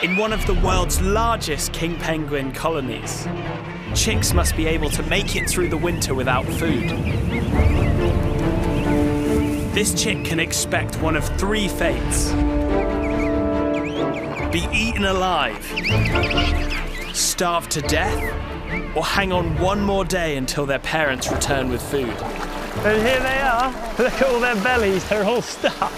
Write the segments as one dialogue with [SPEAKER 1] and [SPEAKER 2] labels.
[SPEAKER 1] In one of the world's largest king penguin colonies, chicks must be able to make it through the winter without food. This chick can expect one of three fates: be eaten alive, starve to death, or hang on one more day until their parents return with food.
[SPEAKER 2] And here they are. Look at all their bellies, they're all stuck.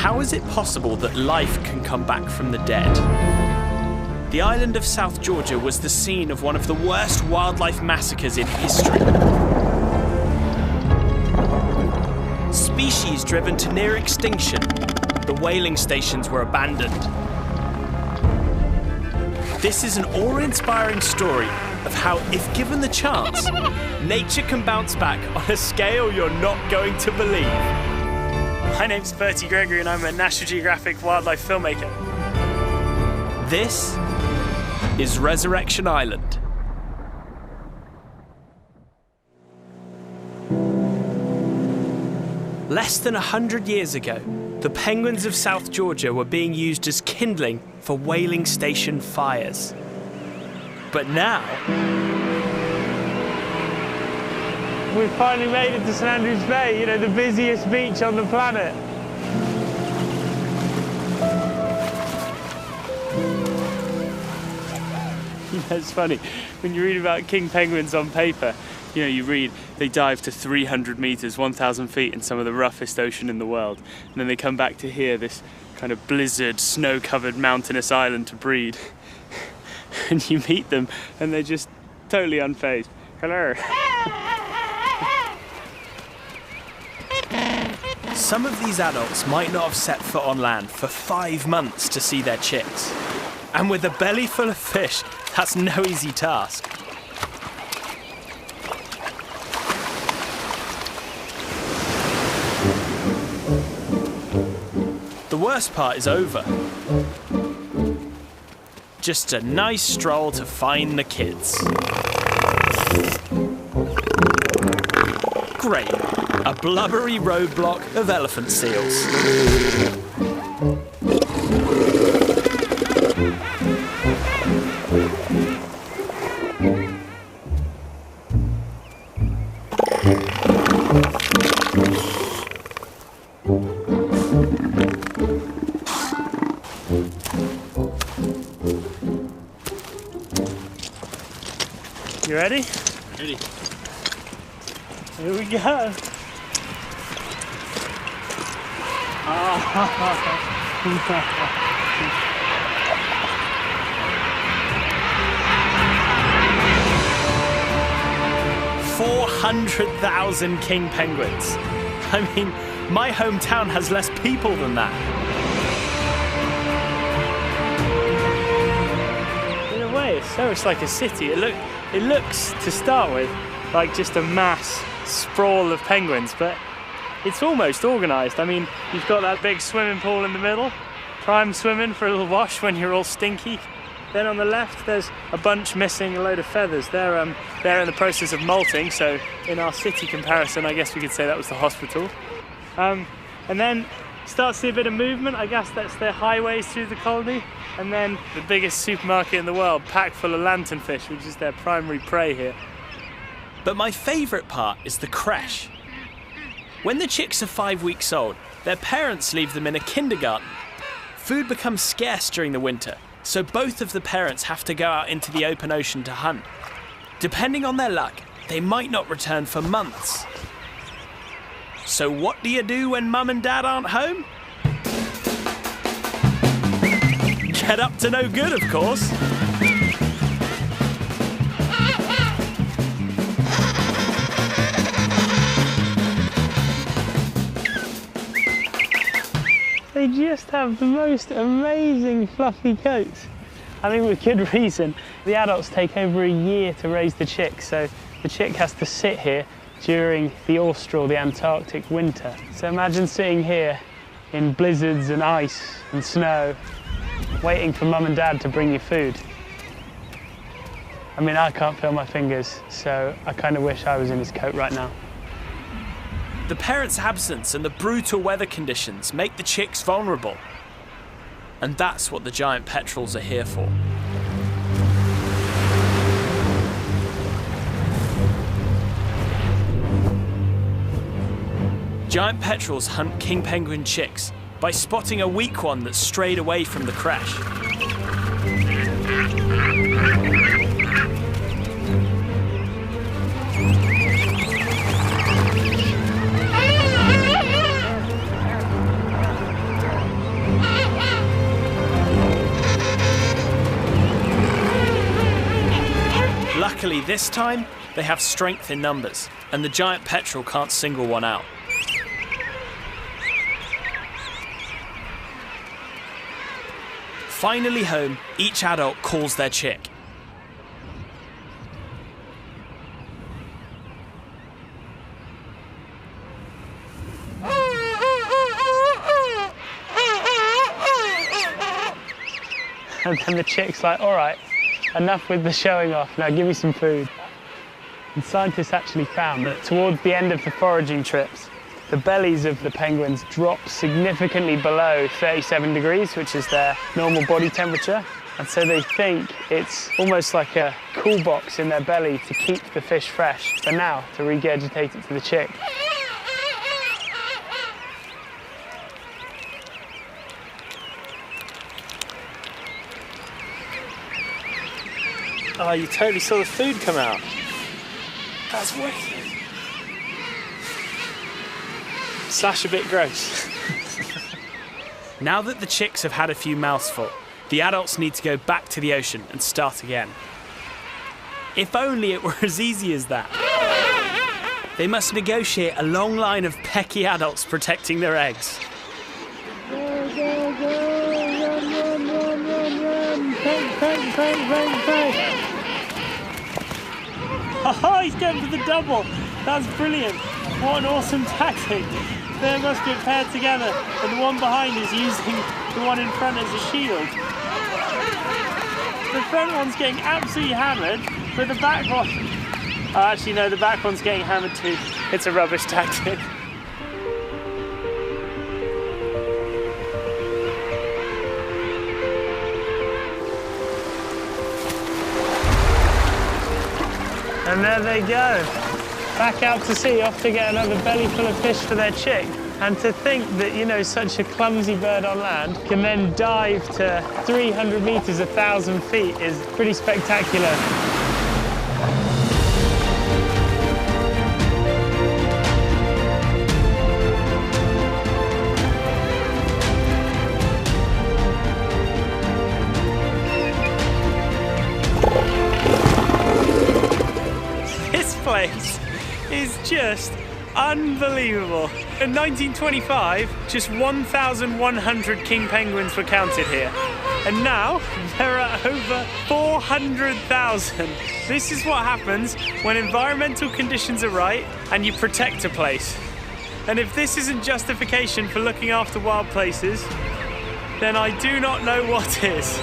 [SPEAKER 1] How is it possible that life can come back from the dead? The island of South Georgia was the scene of one of the worst wildlife massacres in history. Species driven to near extinction, the whaling stations were abandoned. This is an awe-inspiring story of how, if given the chance, nature can bounce back on a scale you're not going to believe.
[SPEAKER 2] My name's Bertie Gregory and I'm a National Geographic wildlife filmmaker.
[SPEAKER 1] This is Resurrection Island. Less than 100 years ago, the penguins of South Georgia were being used as kindling for whaling station fires. But now,
[SPEAKER 2] We've finally made it to St Andrews Bay, you know, the busiest beach on the planet. It's funny, when you read about king penguins on paper, you know, you read they dive to 300 meters, 1,000 feet in some of the roughest ocean in the world. And then they come back to here, this kind of blizzard, snow-covered mountainous island to breed. And you meet them and they're just totally unfazed. Hello.
[SPEAKER 1] some of these adults might not have set foot on land for 5 months to see their chicks. And with a belly full of fish, that's no easy task. The worst part is over. Just a nice stroll to find the kids. Great, a blubbery roadblock of elephant seals.
[SPEAKER 2] You ready?
[SPEAKER 3] Ready.
[SPEAKER 2] Here we go.
[SPEAKER 1] Oh. 400,000 king penguins. I mean, my hometown has less people than that.
[SPEAKER 2] In a way, it's like a city. It looks, to start with, like just a mass sprawl of penguins, but it's almost organised. I mean, you've got that big swimming pool in the middle, prime swimming for a little wash when you're all stinky. Then on the left, there's a bunch missing a load of feathers. They're in the process of molting, so in our city comparison, I guess we could say that was the hospital. And then start to see a bit of movement. I guess that's their highways through the colony. And then the biggest supermarket in the world, packed full of lanternfish, which is their primary prey here.
[SPEAKER 1] But my favourite part is the creche. When the chicks are 5 weeks old, their parents leave them in a kindergarten. Food becomes scarce during the winter, so both of the parents have to go out into the open ocean to hunt. Depending on their luck, they might not return for months. So what do you do when mum and dad aren't home? Get up to no good, of course.
[SPEAKER 2] They just have the most amazing fluffy coats. I think with good reason. The adults take over a year to raise the chick, so the chick has to sit here during the austral, the Antarctic winter. So imagine sitting here in blizzards and ice and snow, waiting for mum and dad to bring you food. I mean, I can't feel my fingers, so I kind of wish I was in his coat right now.
[SPEAKER 1] The parents' absence and the brutal weather conditions make the chicks vulnerable. And that's what the giant petrels are here for. Giant petrels hunt king penguin chicks by spotting a weak one that's strayed away from the creche. Luckily this time, they have strength in numbers, and the giant petrel can't single one out. Finally home, each adult calls their chick.
[SPEAKER 2] And then the chick's like, all right, enough with the showing off, now give me some food. And scientists actually found that towards the end of the foraging trips, the bellies of the penguins drop significantly below 37 degrees, which is their normal body temperature. And so they think it's almost like a cool box in their belly to keep the fish fresh, but now to regurgitate it to the chick. Oh, you totally saw the food come out. That's wicked. Slash a bit gross.
[SPEAKER 1] Now that the chicks have had a few mouthfuls, the adults need to go back to the ocean and start again. If only it were as easy as that. They must negotiate a long line of pecky adults protecting their eggs.
[SPEAKER 2] Go, go, go, run, run, run, run, run. Peck, peck, peck, peck, peck. Oh, he's going for the double. That's brilliant. What an awesome tactic. They must get paired together, and the one behind is using the one in front as a shield. The front one's getting absolutely hammered, but the back one... Oh, actually no, the back one's getting hammered too. It's a rubbish tactic. And there they go. Back out to sea, off to get another belly full of fish for their chick. And to think that, you know, such a clumsy bird on land can then dive to 300 meters, 1,000 feet is pretty spectacular. This place is just unbelievable. In 1925, just 1,100 king penguins were counted here. And now, there are over 400,000. This is what happens when environmental conditions are right and you protect a place. And if this isn't justification for looking after wild places, then I do not know what is.